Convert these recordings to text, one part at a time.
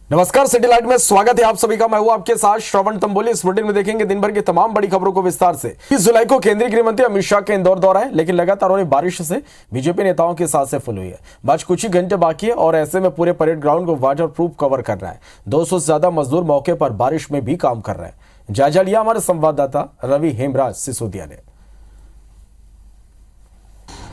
नमस्कार, city light में स्वागत है आप सभी का। मैं हूं आपके साथ श्रवण तंबोली। इस बुलेटिन में देखेंगे दिन भर की तमाम बड़ी खबरों को विस्तार से। 20 जुलाई को केंद्रीय गृह मंत्री अमित शाह के इंदौर दौरा है, लेकिन लगातार हो रही बारिश से बीजेपी नेताओं की सांसें फूल हुई है। बस कुछ ही घंटे बाकी है और ऐसे में पूरे परेड ग्राउंड को वाटर प्रूफ कवर करना है। 200 से ज्यादा मजदूर मौके पर बारिश में भी काम कर रहे हैं। जायजा लिया हमारे संवाददाता रवि हेमराज सिसोदिया ने।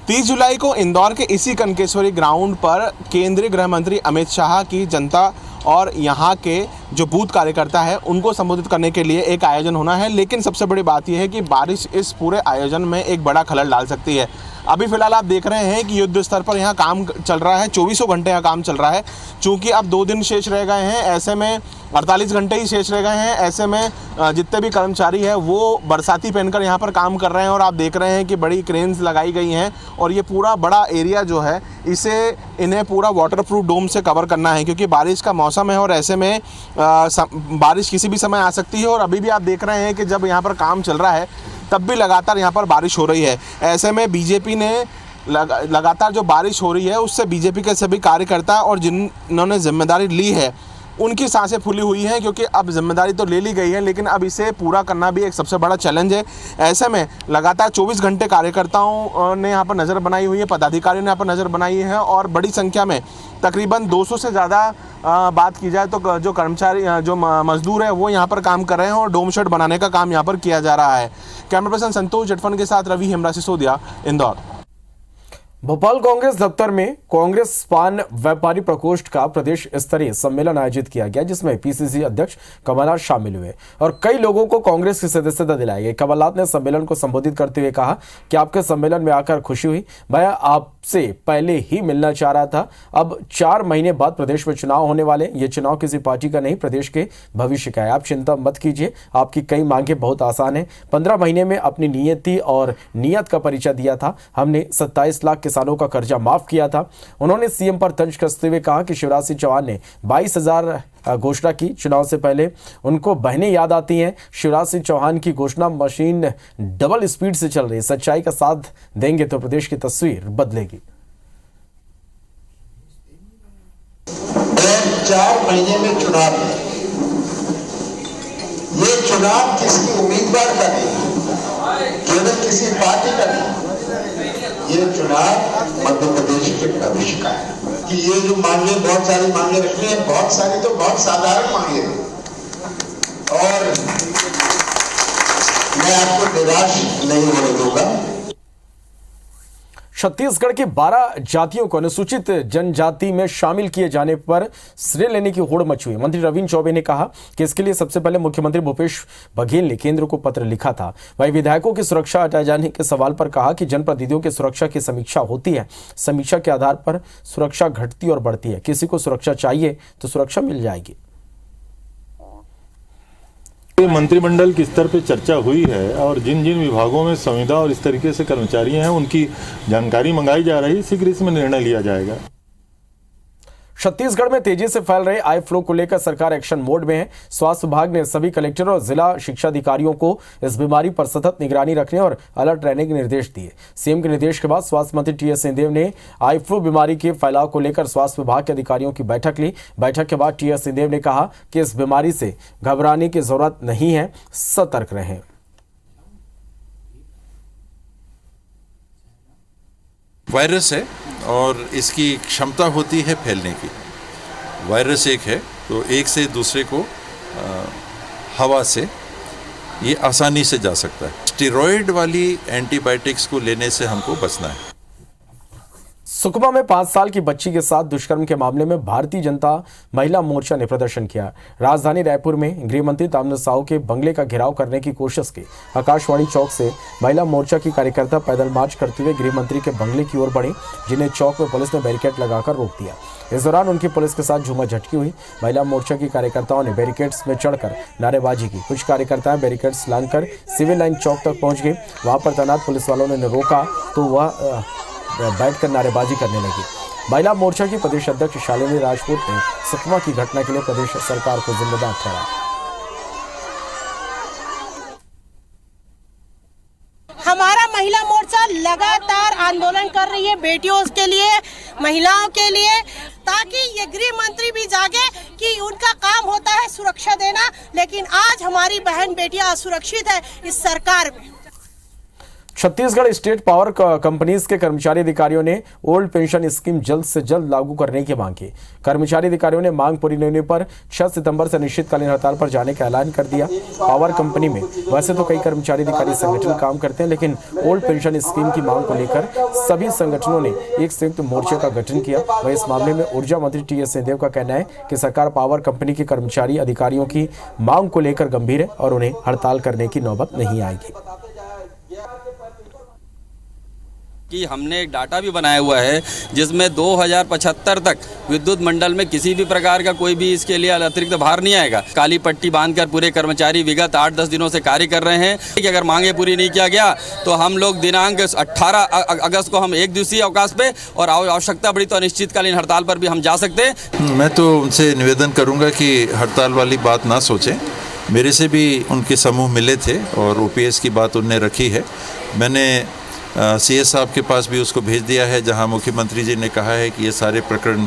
30 जुलाई को इंदौर के इसी कनकेश्वरी ग्राउंड पर केंद्रीय गृह मंत्री अमित शाह की जनता और यहाँ के जो बूथ कार्यकर्ता है उनको संबोधित करने के लिए एक आयोजन होना है। लेकिन सबसे बड़ी बात यह है कि बारिश इस पूरे आयोजन में एक बड़ा खलल डाल सकती है। अभी फिलहाल आप देख रहे हैं कि युद्ध स्तर पर यहाँ काम चल रहा है, 24 घंटे यहाँ काम चल रहा है। चूँकि अब 2 दिन शेष रह गए हैं, ऐसे में 48 घंटे ही शेष रह गए हैं। ऐसे में जितने भी कर्मचारी हैं वो बरसाती पहनकर यहाँ पर काम कर रहे हैं और आप देख रहे हैं कि बड़ी क्रेन्स लगाई गई हैं और ये पूरा बड़ा एरिया जो है इन्हें पूरा वाटरप्रूफ डोम से कवर करना है, क्योंकि बारिश का मौसम है और ऐसे में बारिश किसी भी समय आ सकती है। और अभी भी आप देख रहे हैं कि जब यहाँ पर काम चल रहा है तब भी लगातार यहाँ पर बारिश हो रही है। ऐसे में बीजेपी ने लगातार जो बारिश हो रही है उससे बीजेपी के सभी कार्यकर्ता और जिन्होंने जिम्मेदारी ली है उनकी सांसें फूली हुई हैं, क्योंकि अब जिम्मेदारी तो ले ली गई है लेकिन अब इसे पूरा करना भी एक सबसे बड़ा चैलेंज है। ऐसे में लगातार 24 घंटे कार्यकर्ताओं ने यहाँ पर नज़र बनाई हुई है, पदाधिकारियों ने यहाँ पर नज़र बनाई है और बड़ी संख्या में तकरीबन 200 से ज़्यादा बात की जाए तो जो कर्मचारी जो मजदूर है वो यहाँ पर काम कर रहे हैं और डोम शेड बनाने का काम यहाँ पर किया जा रहा है। कैमरा पर्सन संतोष जटफन के साथ रवि हेमराज सिसोदिया, इंदौर। भोपाल कांग्रेस दफ्तर में कांग्रेस पान व्यापारी प्रकोष्ठ का प्रदेश स्तरीय सम्मेलन आयोजित किया गया, जिसमें पीसीसी अध्यक्ष कमलनाथ शामिल हुए और कई लोगों को कांग्रेस की सदस्यता दिलाई गई। कमलनाथ ने सम्मेलन को संबोधित करते हुए कहा कि आपके सम्मेलन में आकर खुशी हुई, मैं आपसे पहले ही मिलना चाह रहा था। अब 4 महीने बाद प्रदेश में चुनाव होने वाले, ये चुनाव किसी पार्टी का नहीं, प्रदेश के भविष्य का है। आप चिंता मत कीजिए, आपकी कई मांगे बहुत आसान है। 15 महीने में अपनी नीयति और नियत का परिचय दिया था। हमने 27 लाख किसानों का कर्जा माफ किया था। उन्होंने सीएम पर तंज कसते हुए कहा कि शिवराज सिंह चौहान ने 22,000 घोषणा की, चुनाव से पहले उनको बहनें याद आती हैं। शिवराज सिंह चौहान की घोषणा मशीन डबल स्पीड से चल रही है। सच्चाई का साथ देंगे तो प्रदेश की तस्वीर बदलेगी। 4 महीने में चुनाव है। ये चुनाव किसी उम्मीदवार का नहीं, केवल किसी पार्टी का नहीं, ये चुनाव मध्य प्रदेश के भविष्य का है। कि ये जो मांगे, बहुत सारी मांगे रखनी है, बहुत सारी तो बहुत साधारण मांगे हैं और मैं आपको निराश नहीं होने दूंगा। छत्तीसगढ़ की 12 जातियों को अनुसूचित जनजाति में शामिल किए जाने पर श्रेय लेने की होड़ मची हुई। मंत्री रविंद्र चौबे ने कहा कि इसके लिए सबसे पहले मुख्यमंत्री भूपेश बघेल ने केंद्र को पत्र लिखा था। वहीं विधायकों की सुरक्षा हटाए जाने के सवाल पर कहा कि जनप्रतिनिधियों की सुरक्षा की समीक्षा होती है, समीक्षा के आधार पर सुरक्षा घटती और बढ़ती है। किसी को सुरक्षा चाहिए तो सुरक्षा मिल जाएगी। मंत्रिमंडल के स्तर पे चर्चा हुई है और जिन जिन विभागों में संविदा और इस तरीके से कर्मचारी हैं उनकी जानकारी मंगाई जा रही है। शीघ्र इसमें निर्णय लिया जाएगा। छत्तीसगढ़ में तेजी से फैल रहे आई फ्लू को लेकर सरकार एक्शन मोड में है। स्वास्थ्य विभाग ने सभी कलेक्टर और जिला शिक्षा अधिकारियों को इस बीमारी पर सतत निगरानी रखने और अलर्ट रहने के निर्देश दिए। सीएम के निर्देश के बाद स्वास्थ्य मंत्री टीएस सिंहदेव ने आई फ्लू बीमारी के फैलाव को लेकर स्वास्थ्य विभाग के अधिकारियों की बैठक ली। बैठक के बाद टीएस सिंहदेव ने कहा कि इस बीमारी से घबराने की जरूरत नहीं है, सतर्क रहें। वायरस है और इसकी क्षमता होती है फैलने की। वायरस एक है तो एक से दूसरे को हवा से ये आसानी से जा सकता है। स्टेरॉइड वाली एंटीबायोटिक्स को लेने से हमको बचना है। सुकमा में 5 साल की बच्ची के साथ दुष्कर्म के मामले में भारतीय जनता महिला मोर्चा ने प्रदर्शन किया। राजधानी रायपुर में गृह मंत्री ताम्रध्वज साहू के बंगले का घेराव करने की कोशिश की। आकाशवाणी चौक से महिला मोर्चा की कार्यकर्ता पैदल मार्च करते हुए गृह मंत्री के बंगले की ओर बढ़े, जिन्हें चौक में पुलिस ने बैरिकेड लगाकर रोक दिया। इस दौरान उनकी पुलिस के साथ झूमाझटकी हुई। महिला मोर्चा की कार्यकर्ताओं ने बैरिकेड्स में चढ़कर नारेबाजी की। कुछ कार्यकर्ताएं बैरिकेड्स लांघकर सिविल लाइन चौक तक पहुंच गए। वहां पर तैनात पुलिस वालों ने रोका तो वह बैठकर नारेबाजी करने लगी। महिला मोर्चा की प्रदेश अध्यक्ष शालिनी राजपूत ने सुकमा की घटना के लिए प्रदेश सरकार को जिम्मेदार ठहराया। हमारा महिला मोर्चा लगातार आंदोलन कर रही है बेटियों के लिए, महिलाओं के लिए। ताकि ये गृह मंत्री भी जागे कि उनका काम होता है सुरक्षा देना, लेकिन आज हमारी बहन बेटियां असुरक्षित है इस सरकार में। छत्तीसगढ़ स्टेट पावर कंपनीज के कर्मचारी अधिकारियों ने ओल्ड पेंशन स्कीम जल्द से जल्द लागू करने की मांग की। कर्मचारी अधिकारियों ने मांग पूरी नहीं होने पर 6 सितंबर से अनिश्चितकालीन हड़ताल पर जाने का ऐलान कर दिया। पावर कंपनी में वैसे तो कई कर्मचारी अधिकारी संगठन काम करते हैं, लेकिन ओल्ड पेंशन स्कीम की मांग को लेकर सभी संगठनों ने एक संयुक्त मोर्चे का गठन किया। वहीं इस मामले में ऊर्जा मंत्री टी.एस. सिंहदेव का कहना है कि सरकार पावर कंपनी के कर्मचारी अधिकारियों की मांग को लेकर गंभीर है और उन्हें हड़ताल करने की नौबत नहीं आएगी। कि हमने एक डाटा भी बनाया हुआ है जिसमें 2075 तक विद्युत मंडल में किसी भी प्रकार का कोई भी इसके लिए अतिरिक्त भार नहीं आएगा। काली पट्टी बांधकर पूरे कर्मचारी विगत 8-10 दिनों से कार्य कर रहे हैं कि अगर मांगे पूरी नहीं किया गया तो हम लोग दिनांक 18 अगस्त को हम एक दिवसीय अवकाश पे और आवश्यकता पड़ी तो अनिश्चितकालीन हड़ताल पर भी हम जा सकते हैं। मैं तो उनसे निवेदन करूंगा कि हड़ताल वाली बात ना सोचें। मेरे से भी उनके समूह मिले थे और ओपीएस की बात उनने रखी है। मैंने सीएस साहब के पास भी उसको भेज दिया है, जहां मुख्यमंत्री जी ने कहा है कि ये सारे प्रकरण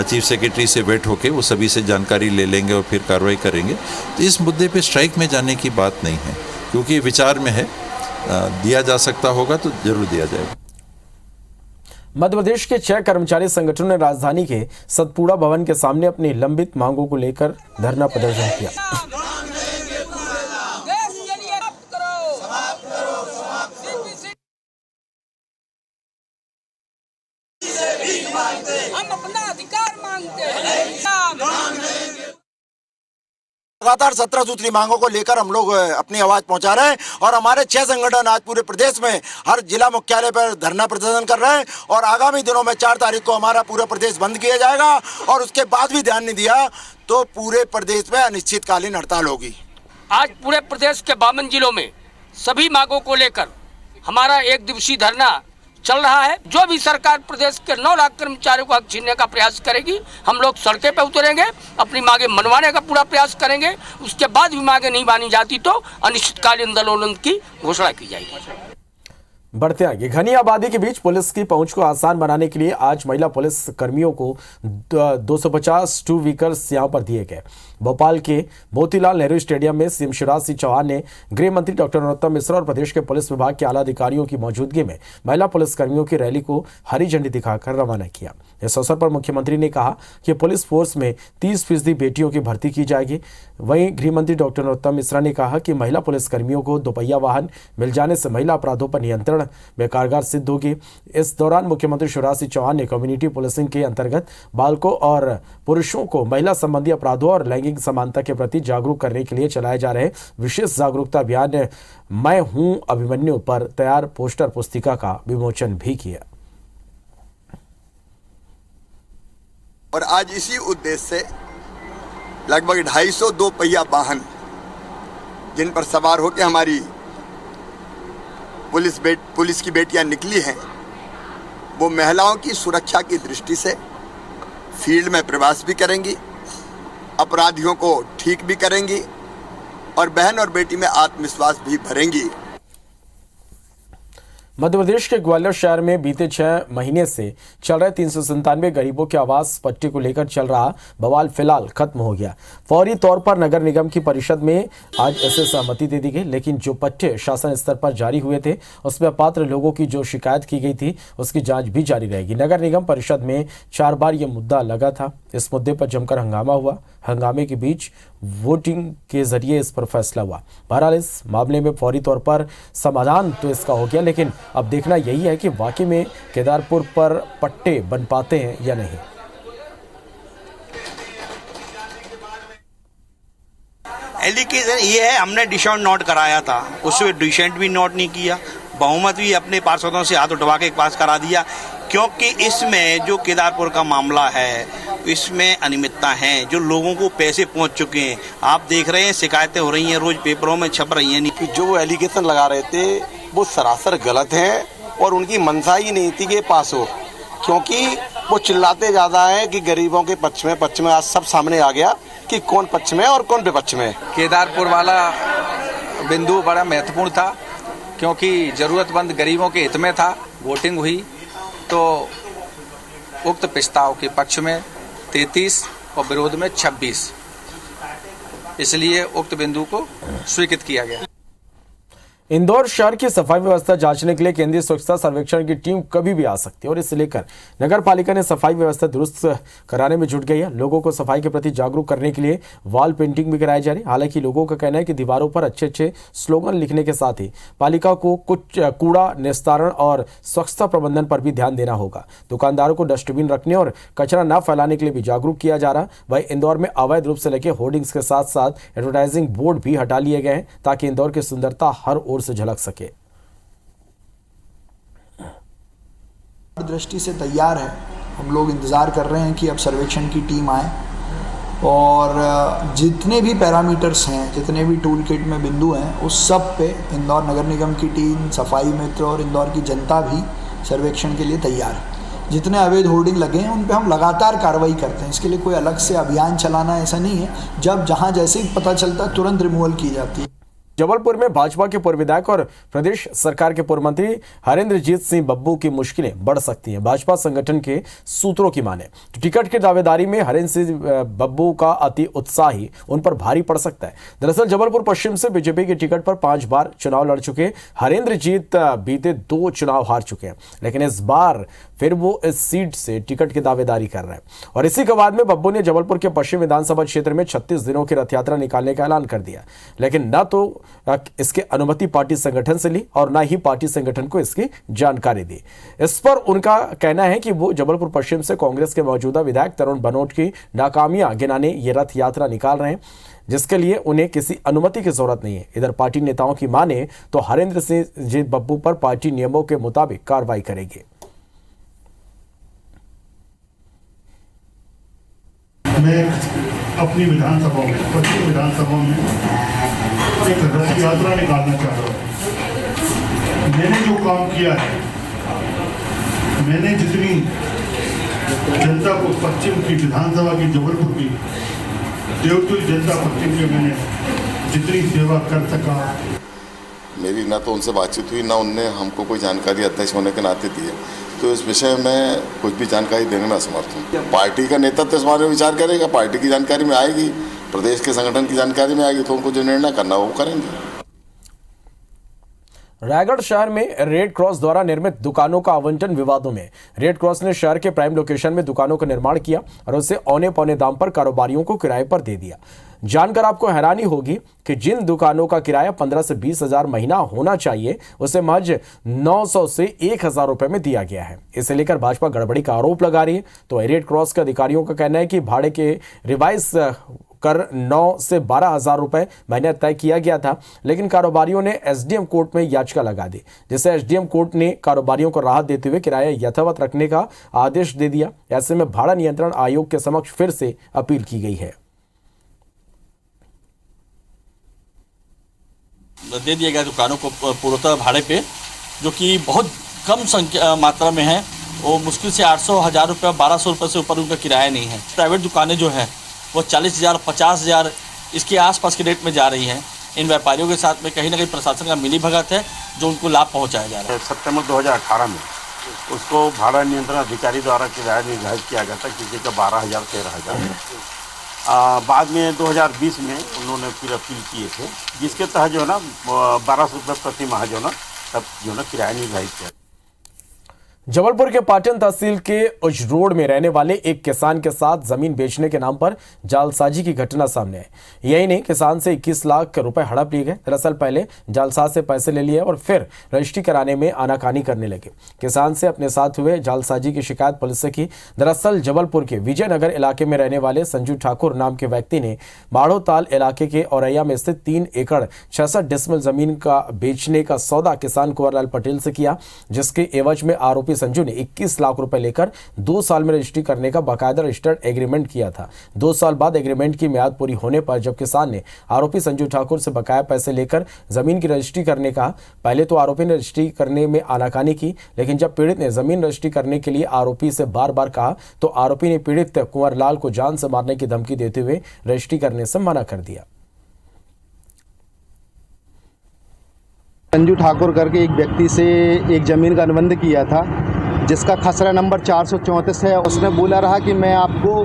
चीफ सेक्रेटरी से वेट होके वो सभी से जानकारी ले लेंगे और फिर कार्रवाई करेंगे। तो इस मुद्दे पे स्ट्राइक में जाने की बात नहीं है, क्योंकि ये विचार में है। दिया जा सकता होगा तो जरूर दिया जाएगा। मध्य प्रदेश के 6 कर्मचारी संगठनों ने राजधानी के सतपुड़ा भवन के सामने अपनी लंबित मांगों को लेकर धरना प्रदर्शन किया। हम अपना अधिकार मांगते हैं। लगातार 17 सूत्री मांगों को लेकर हम लोग अपनी आवाज पहुंचा रहे हैं और हमारे 6 संगठन आज पूरे प्रदेश में हर जिला मुख्यालय पर धरना प्रदर्शन कर रहे हैं और आगामी दिनों में 4 तारीख को हमारा पूरा प्रदेश बंद किया जाएगा और उसके बाद भी ध्यान नहीं दिया तो पूरे प्रदेश में अनिश्चितकालीन हड़ताल होगी। आज पूरे प्रदेश के 52 जिलों में सभी मांगों को लेकर हमारा 1 दिवसीय धरना चल रहा है। जो भी सरकार प्रदेश के 9 लाख कर्मचारियों को हक छीनने का प्रयास करेगी, हम लोग सड़कें पे उतरेंगे, अपनी मांगे मनवाने का पूरा प्रयास करेंगे। उसके बाद भी मांगे नहीं मानी जाती तो अनिश्चितकालीन आंदोलन की घोषणा की जाएगी। बढ़ते आगे, घनी आबादी के बीच पुलिस की पहुंच को आसान बनाने के लिए आज महिला पुलिस कर्मियों को 250 टू व्हीकल्स यहां पर दिए गए। भोपाल के मोतीलाल नेहरू स्टेडियम में सीएम शिवराज सिंह चौहान ने गृह मंत्री डॉक्टर नरोत्तम मिश्रा और प्रदेश के पुलिस विभाग के आला अधिकारियों की मौजूदगी में महिला पुलिस कर्मियों की रैली को हरी झंडी दिखाकर रवाना किया। इस अवसर पर मुख्यमंत्री ने कहा कि पुलिस फोर्स में 30% बेटियों की भर्ती की जाएगी। वहीं गृह मंत्री डॉक्टर नरोत्तम मिश्रा ने कहा कि महिला पुलिस कर्मियों को दोपहिया वाहन मिल जाने से महिला अपराधों पर नियंत्रण में कारगर सिद्ध होगी। इस दौरान मुख्यमंत्री शिवराज सिंह चौहान ने कम्युनिटी पुलिसिंग के अंतर्गत बालकों और पुरुषों को महिला संबंधी अपराधों और लैंगिक समानता के प्रति जागरूक करने के लिए चलाए जा रहे विशेष जागरूकता अभियान मैं हूं अभिमन्यु पर तैयार पोस्टर पुस्तिका का विमोचन भी किया। और आज इसी उद्देश्य से लगभग 250 दोपहिया वाहन जिन पर सवार होकर हमारी पुलिस की बेटियां निकली हैं, वो महिलाओं की सुरक्षा की दृष्टि से फील्ड में प्रवास भी करेंगी, अपराधियों को ठीक भी करेंगी और बहन और बेटी में आत्मविश्वास भी भरेंगी। मध्य प्रदेश के ग्वालियर शहर में बीते 6 महीने से चल रहे 397 गरीबों के आवास पट्टी को लेकर चल रहा बवाल फिलहाल खत्म हो गया। फौरी तौर पर नगर निगम की परिषद में आज ऐसे सहमति दे दी गई, लेकिन जो पट्टे शासन स्तर पर जारी हुए थे उसमें अपात्र लोगों की जो शिकायत की गई थी उसकी जांच भी जारी रहेगी। नगर निगम परिषद में 4 बार यह मुद्दा लगा था। इस मुद्दे पर जमकर हंगामा हुआ। हंगामे के बीच वोटिंग के जरिए इस पर फैसला हुआ। बहरहाल इस मामले में फौरी तौर पर समाधान तो इसका हो गया, लेकिन अब देखना यही है कि वाकई में केदारपुर पर पट्टे बन पाते हैं या नहीं। एलिगेशन ये है, हमने डिसेंट नोट कराया था, उसमें डिसेंट भी नोट नहीं किया, बहुमत भी अपने पार्षदों से हाथ उठवा के पास करा दिया, क्योंकि इसमें जो केदारपुर का मामला है इसमें अनियमितता हैं, जो लोगों को पैसे पहुंच चुके हैं। आप देख रहे हैं शिकायतें हो रही हैं, रोज पेपरों में छप रही हैं। कि जो वो एलिगेशन लगा रहे थे वो सरासर गलत है और उनकी मंशा ही नहीं थी कि पास हो, क्योंकि वो चिल्लाते ज़्यादा है कि गरीबों के पक्ष में आज सब सामने आ गया कि कौन पक्ष में और कौन विपक्ष में। केदारपुर वाला बिंदु बड़ा महत्वपूर्ण था, क्योंकि ज़रूरतमंद गरीबों के हित में था। वोटिंग हुई तो उक्त प्रस्ताव के पक्ष में 33 और विरोध में 26, इसलिए उक्त बिंदु को स्वीकृत किया गया। इंदौर शहर की सफाई व्यवस्था जांचने के लिए केंद्रीय स्वच्छता सर्वेक्षण की टीम कभी भी आ सकती है और इसे लेकर नगर पालिका ने सफाई व्यवस्था दुरुस्त कराने में जुट गई है। लोगों को सफाई के प्रति जागरूक करने के लिए वॉल पेंटिंग भी कराई जा रही है। हालांकि लोगों का कहना है कि दीवारों पर अच्छे स्लोगन लिखने के साथ ही पालिका को कुछ कूड़ा निस्तारण और स्वच्छता प्रबंधन पर भी ध्यान देना होगा। दुकानदारों को डस्टबिन रखने और कचरा न फैलाने के लिए भी जागरूक किया जा रहा। वहीं इंदौर में अवैध रूप से लगे होर्डिंग्स के साथ साथ एडवर्टाइजिंग बोर्ड भी हटा लिए गए हैं ताकि इंदौर की सुंदरता हर ओर से झलक सके। दृष्टि से तैयार है। हम लोग इंतज़ार कर रहे हैं कि अब सर्वेक्षण की टीम आए और जितने भी पैरामीटर्स हैं, जितने भी टूल किट में बिंदु हैं, उस सब पे इंदौर नगर निगम की टीम, सफाई मित्र और इंदौर की जनता भी सर्वेक्षण के लिए तैयार है। जितने अवैध होर्डिंग लगे हैं उन पे हम लगातार कार्रवाई करते हैं। इसके लिए कोई अलग से अभियान चलाना ऐसा नहीं है। जब जहाँ जैसे ही पता चलता है तुरंत रिमूवल की जाती है। जबलपुर में भाजपा के पूर्व विधायक और प्रदेश सरकार के पूर्व मंत्री हरेंद्रजीत सिंह बब्बू की मुश्किलें बढ़ सकती हैं। भाजपा संगठन के सूत्रों की माने तो टिकट की दावेदारी में हरेंद्र सिंह बब्बू का अति उत्साह ही उन पर भारी पड़ सकता है। दरअसल जबलपुर पश्चिम से बीजेपी के टिकट पर 5 बार चुनाव लड़ चुके हरेंद्रजीत बीते 2 चुनाव हार चुके हैं, लेकिन इस बार फिर वो इस सीट से टिकट की दावेदारी कर रहे हैं। और इसी के बाद में बब्बू ने जबलपुर के पश्चिम विधानसभा क्षेत्र में 36 दिनों की रथ यात्रा निकालने का ऐलान कर दिया, लेकिन न तो इसके अनुमति पार्टी संगठन से ली और ना ही पार्टी संगठन को इसकी जानकारी दी। इस पर उनका कहना है कि वो जबलपुर पश्चिम से कांग्रेस के मौजूदा विधायक तरुण भनोट की नाकामियां गिनाने ये रथ यात्रा निकाल रहे हैं, जिसके लिए उन्हें किसी अनुमति की जरूरत नहीं है। इधर पार्टी नेताओं की माने तो हरेंद्र सिंह जीत बब्बू पर पार्टी नियमों के मुताबिक कार्रवाई करेगी। मैं अपनी विधानसभा में, पश्चिम विधानसभा में एक रथ यात्रा निकालना चाह रहा हूँ। मैंने जो काम किया है, मैंने जितनी जनता को पश्चिम की विधानसभा की, जबलपुर की देवतुल जनता पश्चिम की मैंने जितनी सेवा कर सका, मेरी ना तो उनसे बातचीत हुई, ना उनने हमको कोई जानकारी अध्यक्ष होने के नाते दी है, तो इस विषय में कुछ भी जानकारी देने में असमर्थ हूँ। पार्टी का नेतृत्व इस बारे में विचार करेगा, पार्टी की जानकारी में आएगी, प्रदेश के संगठन की जानकारी में आएगी, तो उनको जो निर्णय करना वो करेंगे। रायगढ़ शहर में रेड क्रॉस द्वारा निर्मित दुकानों का आवंटन विवादों में। रेड क्रॉस ने शहर के प्राइम लोकेशन में दुकानों का निर्माण किया और उसे औने पौने दाम पर कारोबारियों को किराए पर दे दिया। जानकर आपको हैरानी होगी कि जिन दुकानों का किराया 15 से 20 हजार महीना होना चाहिए, उसे महज 900 से 1000 रुपए में दिया गया है। इसे लेकर भाजपा गड़बड़ी का आरोप लगा रही है। तो रेड क्रॉस के अधिकारियों का कहना है कि भाड़े के रिवाइज कर 9 से 12 हजार रुपए महीने तय किया गया था, लेकिन कारोबारियों ने एसडीएम कोर्ट में याचिका लगा दी, जिससे एसडीएम कोर्ट ने कारोबारियों को राहत देते हुए किराया यथावत रखने का आदेश दे दिया। ऐसे में भाड़ा नियंत्रण आयोग के समक्ष फिर से अपील की गई है। दे दिया गया दुकानों को पूर्णतः भाड़े पे, जो कि बहुत कम संख्या मात्रा में है। वो मुश्किल से 800 हजार रुपये 1200 रुपये से ऊपर उनका किराया नहीं है। प्राइवेट दुकानें जो है वो 40,000 50,000 इसके आसपास के रेट में जा रही हैं। इन व्यापारियों के साथ में कहीं ना कहीं प्रशासन का मिली भगत है, जो उनको लाभ पहुंचाया जा रहा है। सितंबर 2018 में उसको भाड़ा नियंत्रण अधिकारी द्वारा किराया निर्धारित किया गया था, किसी का 12,000 13,000। बाद में 2020 में उन्होंने फिर अपील किए थे, जिसके तहत जो है ना 1200 रुपये प्रति माह जो है ना तब जो है ना किराया निर्धारित किया। जबलपुर के पाटन तहसील के उज रोड में रहने वाले एक किसान के साथ जमीन बेचने के नाम पर जालसाजी की घटना सामने आई। यही नहीं, किसान से 21 लाख रुपए हड़प लिए गए। दरअसल पहले जालसाज से पैसे ले लिए और फिर रजिस्ट्री कराने में आनाकानी करने लगे। किसान से अपने साथ हुए जालसाजी की शिकायत पुलिस से की। दरअसल जबलपुर के विजयनगर इलाके में रहने वाले संजू ठाकुर नाम के व्यक्ति ने बाड़ोताल इलाके के औरैया में स्थित 3 एकड़ 66 डिसमिल जमीन का बेचने का सौदा किसान कुंवरलाल पटेल से किया, जिसके एवज में आरोपी संजू ने 21 लाख रुपए लेकर 2 साल में रजिस्ट्री करने का बाकायदा रजिस्टर्ड एग्रीमेंट किया था। 2 साल बाद एग्रीमेंट की मियाद पूरी होने पर जब किसान ने आरोपी संजू ठाकुर से बकाया पैसे लेकर जमीन की रजिस्ट्री करने का, पहले तो आरोपी ने रजिस्ट्री करने में आनाकानी की, लेकिन जब पीड़ित ने जमीन रजिस्ट्री करने के लिए आरोपी से बार बार कहा तो आरोपी ने पीड़ित कुंवरलाल को जान से मारने की धमकी देते हुए रजिस्ट्री करने से मना कर दिया। संजू ठाकुर करके एक व्यक्ति से एक ज़मीन का अनुबंध किया था, जिसका खसरा नंबर 434 है, उसने बोला रहा कि मैं आपको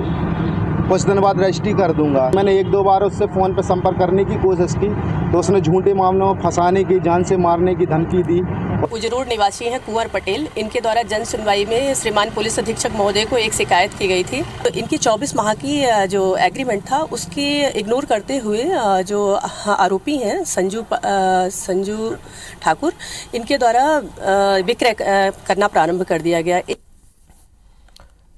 कुछ दिन बाद रजिस्ट्री कर दूंगा। मैंने 1-2 बार उससे फ़ोन पर संपर्क करने की कोशिश की तो उसने झूठे मामलों में फंसाने की, जान से मारने की धमकी दी। उजरूर निवासी हैं कुंवर पटेल। इनके द्वारा जन सुनवाई में श्रीमान पुलिस अधीक्षक महोदय को एक शिकायत की गई थी। तो इनकी 24 माह की जो एग्रीमेंट था उसकी इग्नोर करते हुए जो आरोपी हैं संजू ठाकुर, इनके द्वारा विक्रय करना प्रारंभ कर दिया गया।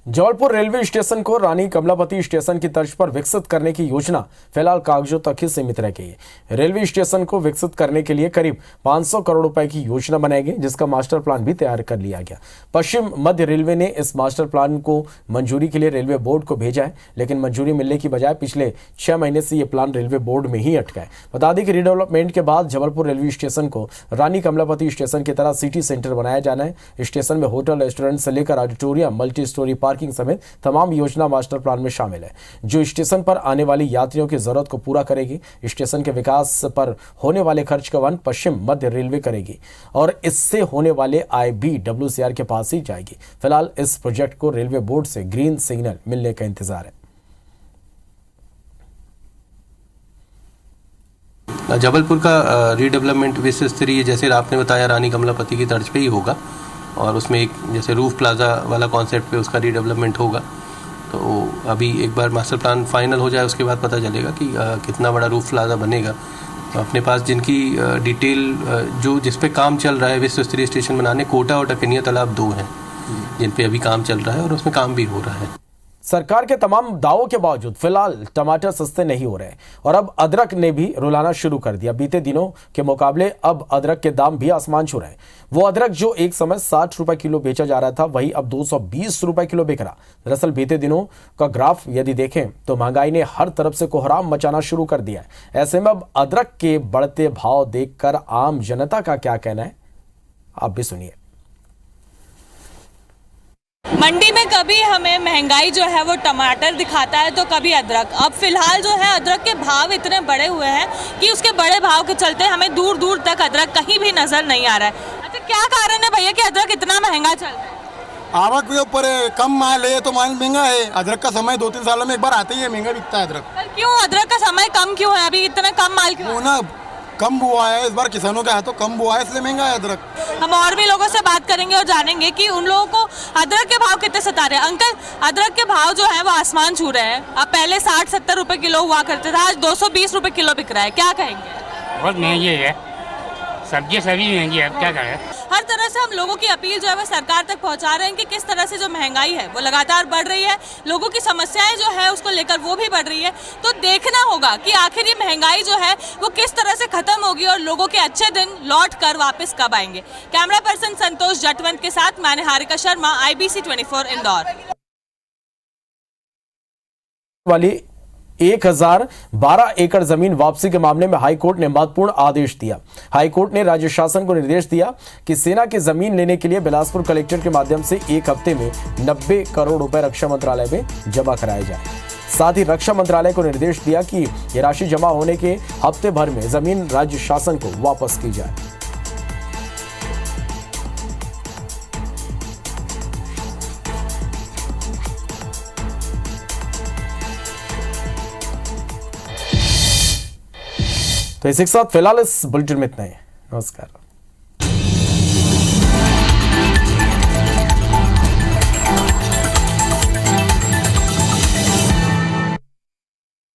जबलपुर रेलवे स्टेशन को रानी कमलापति स्टेशन की तर्ज पर विकसित करने की योजना फिलहाल कागजों तक ही सीमित रह गई है। रेलवे स्टेशन को विकसित करने के लिए करीब 500 करोड़ रुपए की योजना बनाई गई, जिसका मास्टर प्लान भी तैयार कर लिया गया। पश्चिम मध्य रेलवे ने इस मास्टर प्लान को मंजूरी के लिए रेलवे बोर्ड को भेजा है, लेकिन मंजूरी मिलने की बजाय पिछले 6 महीने से ये प्लान रेलवे बोर्ड में ही अटका है। बता दें कि रीडेवलपमेंट के बाद जबलपुर रेलवे स्टेशन को रानी कमलापति स्टेशन की तरह सिटी सेंटर बनाया जाना है। स्टेशन में होटल, रेस्टोरेंट से लेकर ऑडिटोरियम, मल्टी स्टोरी पार्किंग समेत तमाम योजना मास्टर प्लान में शामिल है, जो स्टेशन पर आने वाली यात्रियों की जरूरत को पूरा करेगी। स्टेशन के विकास पर होने वाले खर्च का वहन पश्चिम मध्य रेलवे करेगी और इससे होने वाले आय भी WCR के पास ही जाएगी। फिलहाल इस प्रोजेक्ट को रेलवे बोर्ड से ग्रीन सिग्नल मिलने का इंतजार है। जबलपुर का रीडेवलपमेंट विश्व स्तरीय, जैसे आपने बताया, रानी कमलापति की तर्ज पे ही होगा और उसमें एक जैसे रूफ प्लाजा वाला कॉन्सेप्ट पे उसका रीडेवलपमेंट होगा। तो अभी एक बार मास्टर प्लान फाइनल हो जाए उसके बाद पता चलेगा कि कितना बड़ा रूफ प्लाजा बनेगा। तो अपने पास जिनकी डिटेल जो जिस पे काम चल रहा है विश्व स्तरीय स्टेशन बनाने, कोटा और टकनिया तालाब 2 हैं जिन पे अभी काम चल रहा है और उसमें काम भी हो रहा है। सरकार के तमाम दावों के बावजूद फिलहाल टमाटर सस्ते नहीं हो रहे और अब अदरक ने भी रुलाना शुरू कर दिया। बीते दिनों के मुकाबले अब अदरक के दाम भी आसमान छू रहे हैं। वो अदरक जो एक समय 60 रुपए किलो बेचा जा रहा था, वही अब 220 रुपए किलो बिक रहा। दरअसल बीते दिनों का ग्राफ यदि देखें तो महंगाई ने हर तरफ से कोहराम मचाना शुरू कर दिया है। ऐसे में अब अदरक के बढ़ते भाव देखकर आम जनता का क्या कहना है, आप भी सुनिए। मंडी में कभी हमें महंगाई जो है वो टमाटर दिखाता है तो कभी अदरक। अब फिलहाल जो है अदरक के भाव इतने बढ़े हुए हैं कि उसके बड़े भाव के चलते हमें दूर दूर तक अदरक कहीं भी नजर नहीं आ रहा है। अच्छा, क्या कारण है भैया कि अदरक इतना महंगा चल रहा है? आवक के ऊपर कम माल है तो माल महंगा है। अदरक का समय 2-3 सालों में एक बार आते ही है, महंगा बिकता है अदरक। क्यों अदरक का समय कम क्यों है? अभी इतना कम माल क्यों? ना कम बुआ है इस बार, किसानों के हाथों कम बुआ है, इसलिए महंगा है अदरक। हम और भी लोगों से बात करेंगे और जानेंगे कि उन लोगों को अदरक के भाव कितने सता रहे हैं। अंकल, अदरक के भाव जो है वो आसमान छू रहे हैं। अब पहले 60-70 रुपए किलो हुआ करते थे, आज 220 रुपए किलो बिक रहा है। क्या कहेंगे? बहुत महंगी है सब्जी, सभी महंगी है, अब क्या करें। हर तरह से हम लोगों की अपील जो है वो सरकार तक पहुंचा रहे हैं कि किस तरह से जो महंगाई है वो लगातार बढ़ रही है, लोगों की समस्याएं जो है उसको लेकर वो भी बढ़ रही है। तो देखना होगा कि आखिर ये महंगाई जो है वो किस तरह से खत्म होगी और लोगों के अच्छे दिन लौट कर वापस कब आएंगे। कैमरा पर्सन संतोष जटवंत के साथ मैं निहारिका शर्मा, IBC 24 इंदौर। वाली 1012 एकड़ जमीन वापसी के मामले में हाईकोर्ट ने महत्वपूर्ण आदेश दिया। हाईकोर्ट ने राज्य शासन को निर्देश दिया कि सेना की जमीन लेने के लिए बिलासपुर कलेक्टर के माध्यम से 1 हफ्ते में 90 करोड़ रुपए रक्षा मंत्रालय में जमा कराए जाए। साथ ही रक्षा मंत्रालय को निर्देश दिया कि यह राशि जमा होने के हफ्ते भर में जमीन राज्य शासन को वापस की जाए। तो इसी के साथ फिलहाल इस बुलेटिन में इतना ही। नमस्कार।